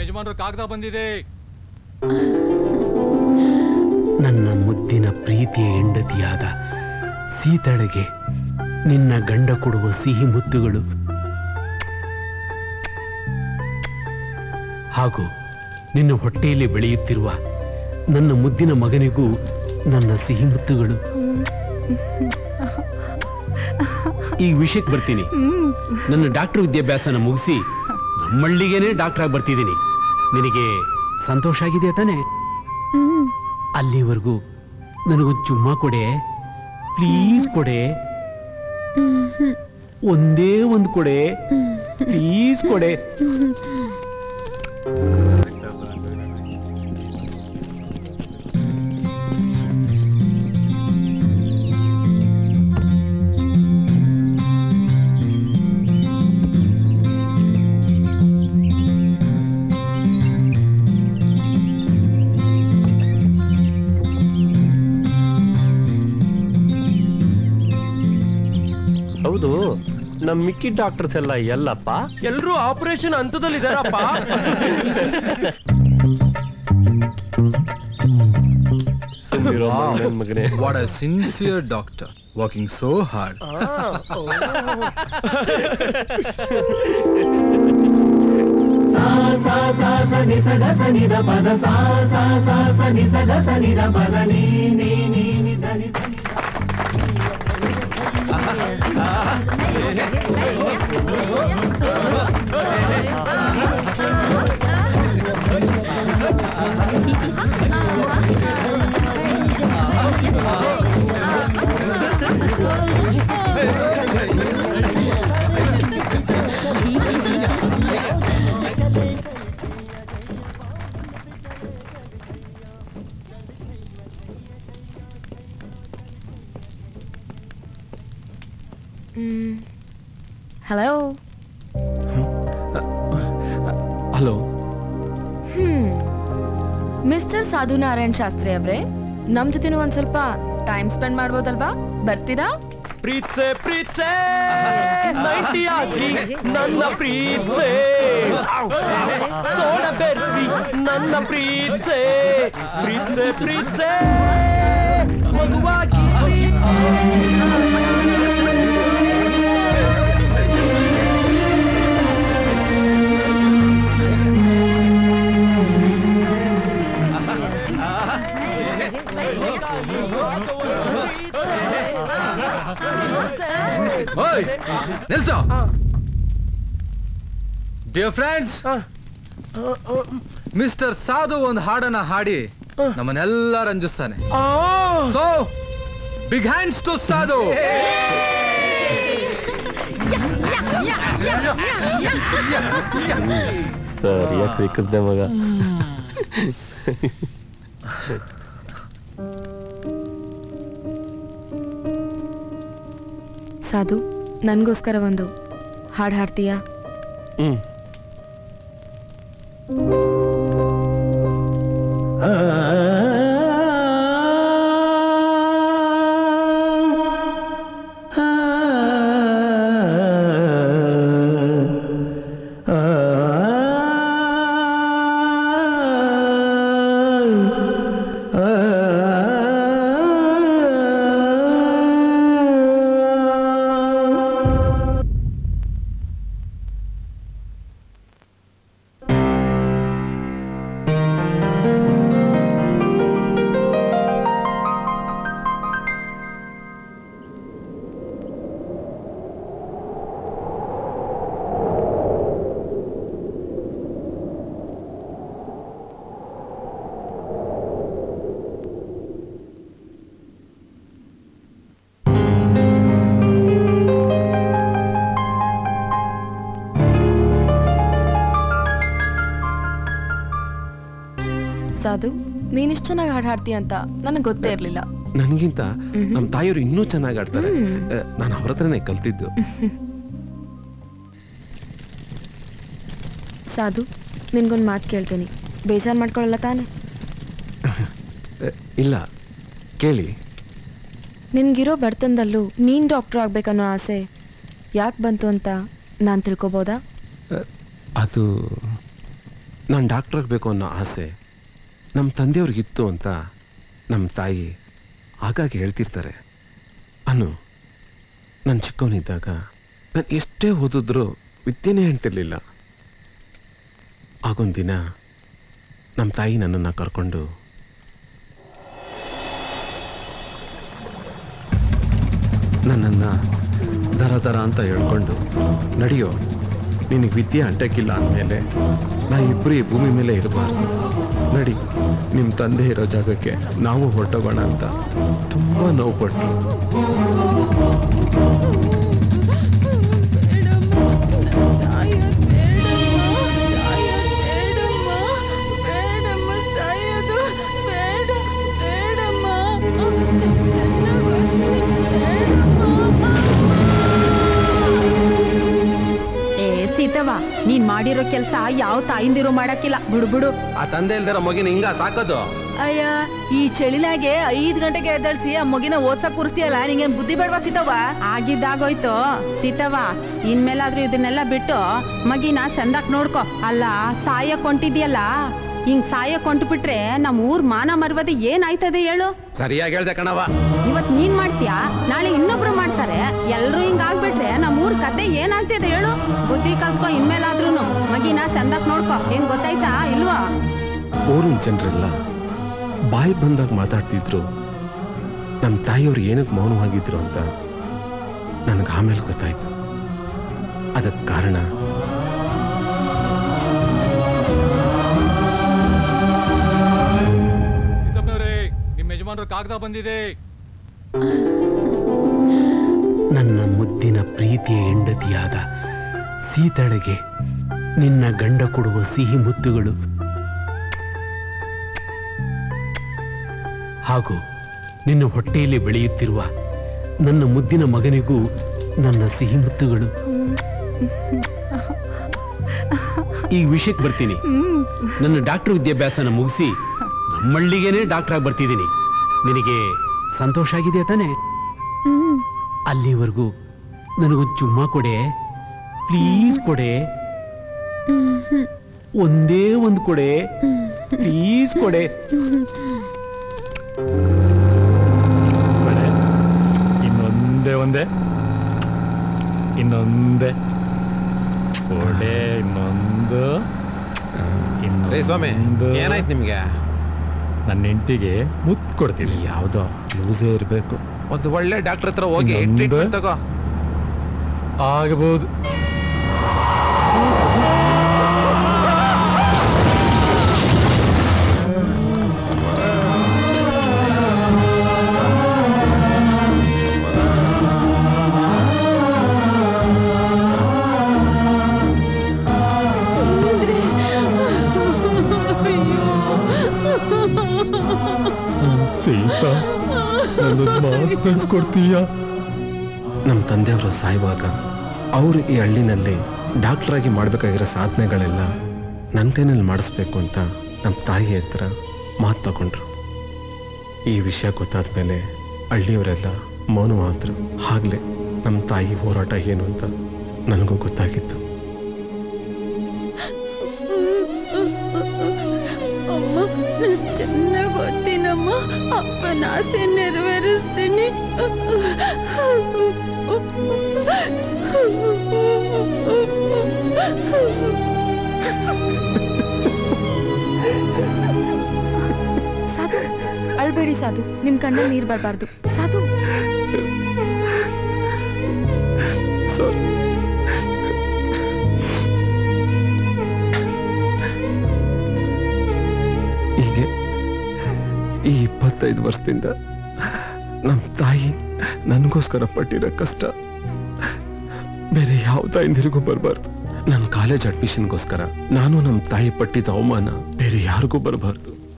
ಯಜಮಾನರು ಕಾಗದ ಬಂದಿದೆ. ನನ್ನ ಮುದ್ದಿನ ಪ್ರೀತಿಯ ಹೆಂಡತಿಯಾದ ಸೀತಳೆಗೆ ನಿನ್ನ ಗಂಡ ಕೊಡುವ ಸಿಹಿ ಮುತ್ತುಗಳು ಹಾಗೂ ನಿನ್ನ ಹೊಟ್ಟೆಯಲ್ಲಿ ಬೆಳೆಯುತ್ತಿರುವ ನನ್ನ ಮುದ್ದಿನ ಮಗನಿಗೂ ನನ್ನ ಸಿಹಿ ಮುತ್ತುಗಳು. ಈ ವಿಷಯಕ್ಕೆ ಬರ್ತೀನಿ. ನನ್ನ ಡಾಕ್ಟರ್ ವಿದ್ಯಾಭ್ಯಾಸನ ಮುಗಿಸಿ ನಮ್ಮಳ್ಳಿಗೇನೆ ಡಾಕ್ಟರ್ ಆಗಿ ಬರ್ತಿದ್ದೀನಿ. ನಿನಗೆ ಸಂತೋಷ ಆಗಿದೆಯಾ ತಾನೆ? ಅಲ್ಲಿವರೆಗೂ ನನಗೊಂದು ಚುಮ್ಮ ಕೊಡೆ, ಪ್ಲೀಸ್ ಕೊಡೆ. ಒಂದೇ ಒಂದು ಕೊಡೆ, ಪ್ಲೀಸ್ ಕೊಡೆ. ಹೌದು, ನಮ್ ಮಿಕ್ಕಿ ಡಾಕ್ಟರ್ಸ್ ಎಲ್ಲ ಎಲ್ಲಪ್ಪ? ಎಲ್ರೂ ಆಪರೇಷನ್ ಹಂತದಲ್ಲಿದ್ದಾರಪ್ಪ. ಮಗನೇ, what a sincere doctor, working so hard. ಸಾ ಸಾ ಸಾ ಸ ನಿ ಸ ಗ ಸ ನಿ ದ ಪದ ಸಾ ಸಾ ಸಾ ಸ ನಿ ಸ ಗ ಸ ನಿ ದ ಪದ ನೀ ನೀ ನೀ ನಿ ದ ನಿ ಸ ನಿ ದ. ಹಲೋ. ಹಲೋ. ಮಿಸ್ಟರ್ ಸಾಧು ನಾರಾಯಣ್ ಶಾಸ್ತ್ರಿ ಅವರೇ, ನಮ್ ಜೊತೆನೂ ಒಂದ್ ಸ್ವಲ್ಪ ಟೈಮ್ ಸ್ಪೆಂಡ್ ಮಾಡ್ಬೋದಲ್ವಾ? ಬರ್ತೀರಾ? ಪ್ರೀತ್ಸೆ ಪ್ರೀತ್ಸೆ ನೈಟಿಯಾಗಿ ನನ್ನ ಪ್ರೀತ್ಸೆ ಸೋಡ ಬೆರ್ಸಿ ನನ್ನ ಪ್ರೀತ್ಸೆ ಪ್ರೀತ್ಸೆ ಪ್ರೀತ್ಸೆ ಮಗುವಾಗಿ ನಿಲ್ಸು. ಡಿಯರ್ ಫ್ರೆಂಡ್ಸ್, ಮಿಸ್ಟರ್ ಸಾಧು ಒಂದು ಹಾಡನ್ನ ಹಾಡಿ ನಮ್ಮನ್ನೆಲ್ಲ ರಂಜಿಸ್ತಾನೆ. ಸೊ ಬಿಗ್ ಹ್ಯಾಂಡ್ಸ್ ಟು ಸಾಧು. ಸರಿಯಾಗಿ ಸಿಕ್ಕಿಸ್ದೆ ಮಗ. ಸಾಧು, ನನ್ಗೋಸ್ಕರ ಒಂದು ಹಾಡು ಹಾಡ್ತೀಯಾ? ಸಾಧು, ನೀನಿಷ್ಟು ಚೆನ್ನಾಗಿ ಹಾಡು ಹಾಡ್ತೀಯ ಅಂತ ನನಗೆ ಗೊತ್ತೇ ಇರಲಿಲ್ಲ. ನನಗಿಂತ ನಮ್ಮ ತಾಯಿಯವರು ಇನ್ನೂ ಚೆನ್ನಾಗಿ ಆಡ್ತಾರೆ. ನಾನು ಅವ್ರ ಹತ್ರನೇ ಕಲ್ತಿದ್ದು. ಸಾಧು, ನಿನ್ಗೊಂದು ಮಾತು ಕೇಳ್ತೀನಿ, ಬೇಜಾರು ಮಾಡ್ಕೊಳ್ಳಲ್ಲ ತಾನೆ? ಇಲ್ಲ, ಕೇಳಿ. ನಿನ್ಗಿರೋ ಬಡತನದಲ್ಲೂ ನೀನು ಡಾಕ್ಟರ್ ಆಗ್ಬೇಕನ್ನೋ ಆಸೆ ಯಾಕೆ ಬಂತು ಅಂತ ನಾನು ತಿಳ್ಕೊಬೋದಾ? ಅದು ನಾನು ಡಾಕ್ಟರ್ ಆಗಬೇಕು ಅನ್ನೋ ಆಸೆ ನಮ್ಮ ತಂದೆಯವ್ರಿಗಿತ್ತು ಅಂತ ನಮ್ಮ ತಾಯಿ ಆಗಾಗ ಹೇಳ್ತಿರ್ತಾರೆ. ಅನು, ನಾನು ಚಿಕ್ಕವನಿದ್ದಾಗ ನಾನು ಎಷ್ಟೇ ಓದಿದ್ರೂ ವಿದ್ಯೆನೇ ಹೇಳ್ತಿರ್ಲಿಲ್ಲ. ಆಗೊಂದಿನ ನಮ್ಮ ತಾಯಿ ನನ್ನನ್ನು ಕರ್ಕೊಂಡು ನನ್ನನ್ನು ದರ ಅಂತ ಹೇಳ್ಕೊಂಡು, ನಡೆಯೋ, ನಿನಗೆ ವಿದ್ಯೆ ಅಂಟಕ್ಕಿಲ್ಲ ಅಂದಮೇಲೆ ನಾ ಇಬ್ಬರು ಈ ಭೂಮಿ ಮೇಲೆ ಇರಬಾರ್ದು, ನಡಿ ನಿಮ್ಮ ತಂದೆ ಇರೋ ಜಾಗಕ್ಕೆ ನಾವು ಹೊರಟೋಗೋಣ ಅಂತ ತುಂಬ ನೋವು ಪಟ್ಟರು. ನೀನ್ ಮಾಡಿರೋ ಕೆಲ್ಸ ಯಾವ ತಾಯಿಂದಿರೋ ಮಾಡಕ್ಕಿಲ್ಲ, ಬಿಡು. ಆ ತಂದೆ ಇಲ್ದಿರೋ ಮಗಿನ ಹಿಂಗ ಸಾಕೋದು? ಅಯ್ಯ, ಈ ಚಳಿಲಾಗೆ 5 ಗಂಟೆಗೆ ಎದ್ದಳ್ಸಿ ಆ ಮಗಿನ ಓದ್ಸಕ್ ಕೂರಿಸ್ತೀಯಲ್ಲ, ನಿಂಗೇನ್ ಬುದ್ಧಿ ಬೇಡವಾ ಸೀತವ್ವ? ಆಗಿದ್ದಾಗೋಯ್ತು ಸೀತವ್ವ, ಇನ್ಮೇಲಾದ್ರೂ ಇದನ್ನೆಲ್ಲ ಬಿಟ್ಟು ಮಗಿನ ಸಂದಾಕ್ ನೋಡ್ಕೊ. ಅಲ್ಲ, ಸಾಯಕ್ ಹೊಂಟಿದ್ಯಲ್ಲ, ಹಿಂಗ್ ಸಾಯಕ್ ಹೊಂಟು ಬಿಟ್ರೆ ನಮ್ ಊರ್ ಮಾನ ಮರ್ಯಾದೆ ಏನಾಯ್ತದೆ ಹೇಳು? ಸರಿಯಾಗಿ ಹೇಳ್ದೆ ಕಣವ. ಇವತ್ ನೀನ್ ಮಾಡ್ತೀಯಾ, ನಾಳೆ ಇನ್ನೊಬ್ರು ಮಾಡ್ತಾರೆ, ಎಲ್ರು ಹಿಂಗ ಆಗ್ಬಿಟ್ರೆ ನಮ್ ಊರ್ ಕತೆ ಏನಾಗ್ತಿದೆ ಹೇಳು? ಬುದ್ಧಿ ಕಲ್ತ್ಕೊ, ಇನ್ಮೇಲಾದ್ರೂನು ಮಗಿನ ಸಂದಾಕ್ ನೋಡ್ಕೊ. ಹೆಂಗ್ ಗೊತ್ತಾಯ್ತಾ ಇಲ್ವಾ? ಊರಿನ ಜನರೆಲ್ಲ ಬಾಯಿ ಬಂದಾಗ ಮಾತಾಡ್ತಿದ್ರು. ನಮ್ಮ ತಾಯಿಯವ್ರು ಏನಕ್ಕೆ ಮೌನವಾಗಿದ್ರು ಅಂತ ನನಗೆ ಆಮೇಲೆ ಗೊತ್ತಾಯ್ತು. ಅದಕ್ಕೆ ಕಾರಣ ನಿಮ್ಮ ಯಜಮಾನರು ಕಾಗದ ಬಂದಿದೆ. ನನ್ನ ಮುದ್ದಿನ ಪ್ರೀತಿಯ ಹೆಂಡತಿಯಾದ ಸೀತಳೆಗೆ ನಿನ್ನ ಗಂಡ ಕೊಡುವ ಸಿಹಿ ಮುತ್ತುಗಳು ಹಾಗೂ ನಿನ್ನ ಹೊಟ್ಟೆಯಲ್ಲಿ ಬೆಳೆಯುತ್ತಿರುವ ನನ್ನ ಮುದ್ದಿನ ಮಗನಿಗೂ ನನ್ನ ಸಿಹಿ ಮುತ್ತುಗಳು. ಈ ವಿಷಯಕ್ಕೆ ಬರ್ತೀನಿ. ನನ್ನ ಡಾಕ್ಟರ್ ವಿದ್ಯಾಭ್ಯಾಸನ ಮುಗಿಸಿ ನಮ್ಮಳ್ಳಿಗೇನೆ ಡಾಕ್ಟರ್ ಆಗಿ ಬರ್ತಿದ್ದೀನಿ. ನಿನಗೆ ಸಂತೋಷ ಆಗಿದೆಯಾ ತಾನೆ? ಅಲ್ಲಿವರೆಗೂ ನನಗೊಂದು ಚುಮ್ಮ ಕೊಡೆ, ಪ್ಲೀಸ್ ಕೊಡೆ, ಒಂದೇ ಒಂದು ಕೊಡೆ, ಪ್ಲೀಸ್ ಕೊಡೆ. ಇನ್ನೊಂದೇ ಇನ್ನೊಂದೇ ಕೊಡೆ, ಇನ್ನೊಂದು. ಸ್ವಾಮಿ, ಏನಾಯ್ತು ನಿಮ್ಗೆ? ನನ್ನ ಹೆಂಡತಿಗೆ ಮುತ್ತು ಕೊಡ್ತೀನಿ. ಯಾವುದೋ ಲೂಸೇ ಇರಬೇಕು. ಒಂದು ಒಳ್ಳೆ ಡಾಕ್ಟರ್ ಹತ್ರ ಹೋಗಿ ಟ್ರೀಟ್ಮೆಂಟ್ ತಗೋ. ಆಗಬಹುದು. ಸೀತಾ, ಮಾತಾಡಿಸ್ಕೊಡ್ತೀಯ? ನಮ್ಮ ತಂದೆಯವರು ಸಾಯುವಾಗ ಅವರು ಈ ಹಳ್ಳಿನಲ್ಲಿ ಡಾಕ್ಟರ್ ಆಗಿ ಮಾಡಬೇಕಾಗಿರೋ ಸಾಧನೆಗಳೆಲ್ಲ ನನ್ನ ಕೈನಲ್ಲಿ ಮಾಡಿಸ್ಬೇಕು ಅಂತ ನಮ್ಮ ತಾಯಿ ಹತ್ರ ಮಾತು ತಗೊಂಡ್ರು. ಈ ವಿಷಯ ಗೊತ್ತಾದ ಮೇಲೆ ಹಳ್ಳಿಯವರೆಲ್ಲ ಮೌನವಾದರು. ಆಗಲೇ ನಮ್ಮ ತಾಯಿ ಹೋರಾಟ ಏನು ಅಂತ ನನಗೂ ಗೊತ್ತಾಗಿತ್ತು. ಚೆನ್ನಾಗಿ ಓದ್ತೀನಮ್ಮ, ಅಪ್ಪನ ಆಸೆ ನೆರವೇರಿಸ್ತೀನಿ. ಸಾಧು, ಅಳ್ಬೇಡಿ ಸಾಧು, ನಿಮ್ ಕಣ್ಣಲ್ಲಿ ನೀರು ಬರಬಾರ್ದು. ಸಾಧು, ಹೀಗೆ ಈ 25 ವರ್ಷದಿಂದ ನಮ್ಮ ತಾಯಿ ನನಗೋಸ್ಕರ ಪಟ್ಟಿರೋ ಕಷ್ಟ ಬೇರೆ ಯಾವ ತಾಯಿಂದಿರಿಗೂ ಬರಬಾರ್ದು. ನನ್ನ ಕಾಲೇಜ್ ಅಡ್ಮಿಷನ್ಗೋಸ್ಕರ ನಾನು ನಮ್ಮ ತಾಯಿ ಪಟ್ಟಿದ್ದ ಅವಮಾನ ಬೇರೆ ಯಾರಿಗೂ ಬರಬಾರ್ದು.